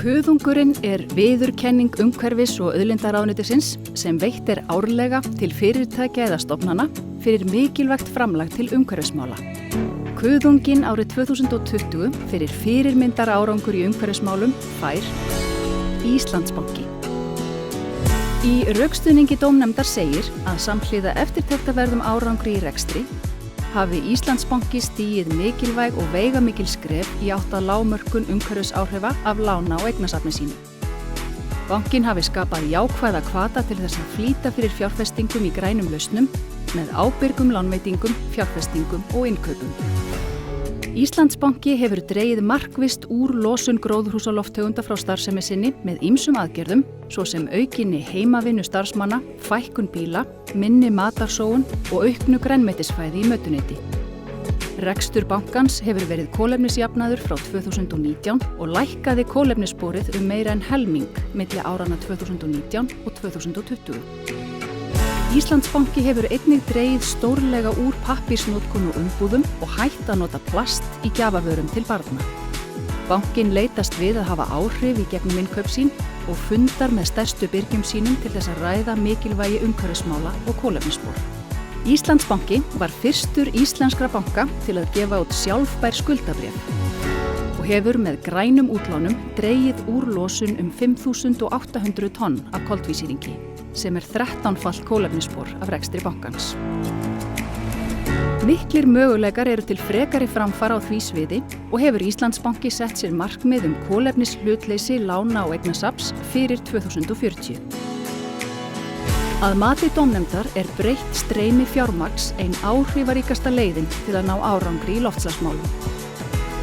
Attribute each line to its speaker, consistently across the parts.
Speaker 1: Kuðungurinn viðurkenning umhverfis- og auðlindaráðuneytisins sem veitt árlega til fyrirtækja eða stofnana fyrir mikilvægt framlag til umhverfismála. Kuðunginn árið 2020 fyrir fyrirmyndar árangur í umhverfismálum fær Íslandsbanki. Í rökstuðningi dómnefndar segir að samhliða eftirtektarverðum árangri í rekstri hafi Íslandsbanki stigið mikilvæg og veigamikil skref í átt að lágmörkun umhverfisáhrifa af lána- og eignasafni sínu. Bankinn hafi skapað jákvæða hvata til þess að flýta fyrir fjárfestingum í grænum lausnum með ábyrgum lánveitingum, fjárfestingum og innkaupum. Íslandsbanki hefur dregið markvisst úr losun gróðurhúsalofttegunda frá starfsemi sinni með ýmsum aðgerðum, svo sem aukinni heimavinnu starfsmanna, fækkun bíla, minni matarsóun og auknu grænmetisfæði í mötuneyti. Rekstur bankans hefur verið kolefnisjafnaður frá 2019 og lækkaði kolefnissporið meira en helming milli áranna 2019 og 2020. Íslandsbanki hefur einnig dregið stórlega úr pappírsnotkun og umbúðum og hætt að nota plast í gjafavörum til barna. Bankinn leitast við að hafa áhrif í gegnum innkaup sín og fundar með stærstu birgjum sínum til þess að ræða mikilvægi umhverfismála og kolefnisspor. Íslandsbanki var fyrstur íslenskra banka til að gefa út sjálfbær skuldabréf og hefur með grænum útlánum dregið úr losun 5.800 tonn af koltvísýringi, sem 13-fall kolefnisspor af rekstri bankans. Miklir möguleikar eru til frekari framfara á því sviði og hefur Íslandsbanki sett sér markmið kolefnishlutleysi lána- og eignasafns fyrir 2040. Að mati dómnefndar breytt streymi fjármagns ein áhrifaríkasta leiðin til að ná árangri í loftslagsmálum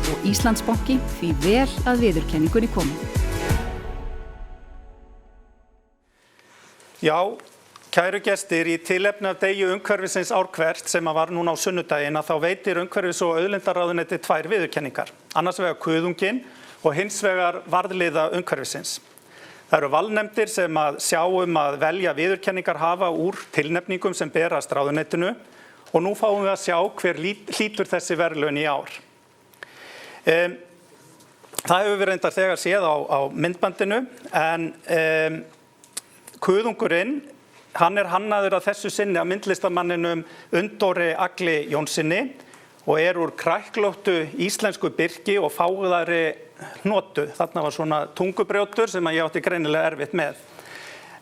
Speaker 1: og Íslandsbanki því vel að viðurkenningunni komin.
Speaker 2: Já, kæru gestir, í tilefni af degi umhverfisins ár hvert sem var núna á sunnudaginn að þá veitir umhverfis- og auðlindaráðuneyti 2 viðurkenningar, annars vegar kuðunginn og hins vegar varðliða umhverfisins. Það eru valnefndir sem að sjá að velja viðurkenningar hafa úr tilnefningum sem berast ráðuneytinu og nú fáum við að sjá hver hlýtur þessi verðlaun í ár. Það hefur við reyndar þegar séð á myndbandinu en Kuðungurinn, hann hannaður að þessu sinni af myndlistarmanninum Undóri Agli Jónssoni og úr kræklóttu íslensku birki og fágaðri hnotu. Þarna var svona tungubrjótur sem ég átti greinilega erfitt með.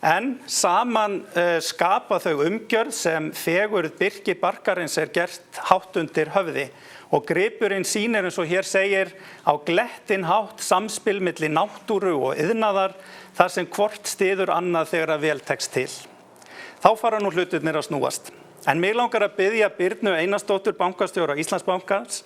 Speaker 2: En saman skapa þau umgjörð sem fegurð birki barkarins gert hátt undir höfði og gripurinn sýnir eins og hér segir á glettin hátt samspil milli náttúru og iðnaðar þar sem hvort styður annað þegar að vel tekst til. Þá fara nú hlutirnir að snúast. En mig langar að biðja Birnu Einarsdóttur, bankastjóra Íslandsbankans,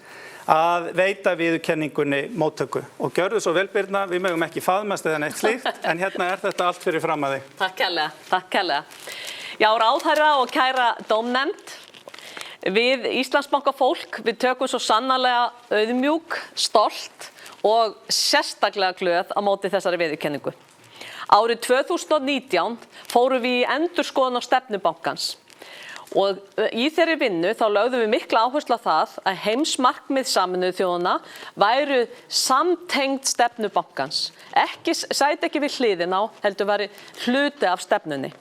Speaker 2: að veita viðurkenningunni móttöku. Og gjörðu svo vel, Birna, við megum ekki faðmast eða neitt slíkt, en hérna þetta allt fyrir fram að þig.
Speaker 3: Takk kærlega. Já, ráðherra og kæra dómnefnd. Við Íslandsbankafólk, við tökum svo sannarlega auðmjúk, stolt og sérstaklega glöð á móti þessari viðurkenningu. Árið 2019 fórum við í endurskoðun á stefnu bankans og í þeirri vinnu þá lögðum við mikla áherslu á það að heimsmarkmið Sameinuðu þjóðanna væru samtengd stefnu bankans. Sæti ekki við hliðina á, heldur væri hluti af stefnunni.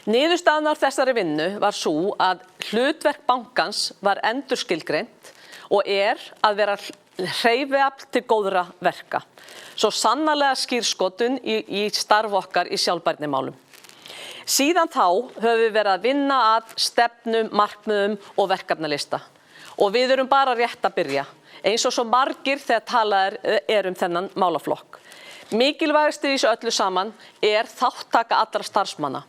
Speaker 3: Niðurstaðan á þessari vinnu var sú að hlutverk bankans var endurskilgreint og að vera hreyfiafl til góðra verka. Svo sannarlega skírskotun í starf okkar í sjálfbærnimálum. Síðan þá höfum við verið að vinna að stefnum, markmiðum og verkefnalista. Og við erum bara rétt að byrja, eins og svo margir þegar talað þennan málaflokk. Mikilvægast í þessu öllu saman þáttaka allra starfsmanna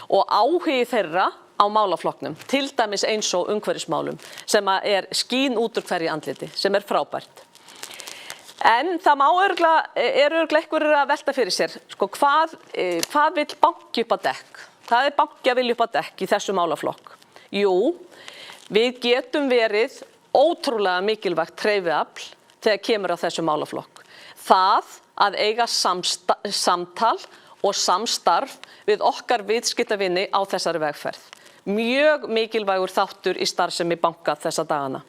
Speaker 3: og áhugi þeirra á málaflokknum, til dæmis eins og umhverfismálum, sem skín út úr hverju andliti, sem frábært. En það örugglega einhverjir að velta fyrir sér, hvað vill banki upp á dekk? Hvað banki að vilja upp á dekk í þessu málaflokk? Jú, við getum verið ótrúlega mikilvægt hreyfiafl þegar kemur á þessu málaflokk. Það að eiga samtal og samstarf við okkar viðskiptavini á þessari vegferð. Mjög mikilvægur þáttur í starfsemi banka þessa dagana.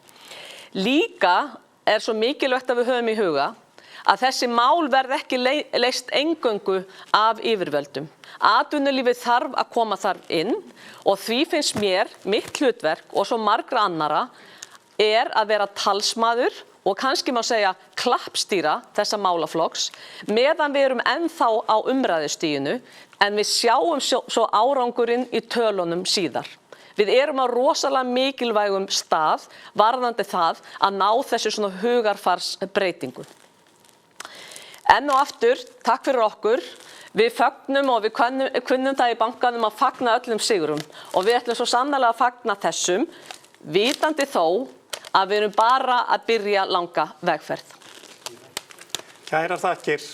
Speaker 3: Líka svo mikilvægt að við höfum í huga að þessi mál verði ekki leyst eingöngu af yfirvöldum. Atvinnulífið þarf að koma þar inn og því finnst mér mitt hlutverk og svo margra annara að vera talsmaður og kannski má segja klappstýra þessa málaflokks meðan við erum ennþá á umræðustiginu en við sjáum svo árangurinn í tölunum síðar. Við erum á rosalega mikilvægum stað varðandi það að ná þessu svona hugarfarsbreytingu. Enn og aftur, takk fyrir okkur. Við fögnum og við kunnum það í bankanum að fagna öllum sigurum og við ætlum svo sannarlega að fagna þessum, vitandi þó að við erum bara að byrja langa vegferð.
Speaker 2: Kærar þakkir.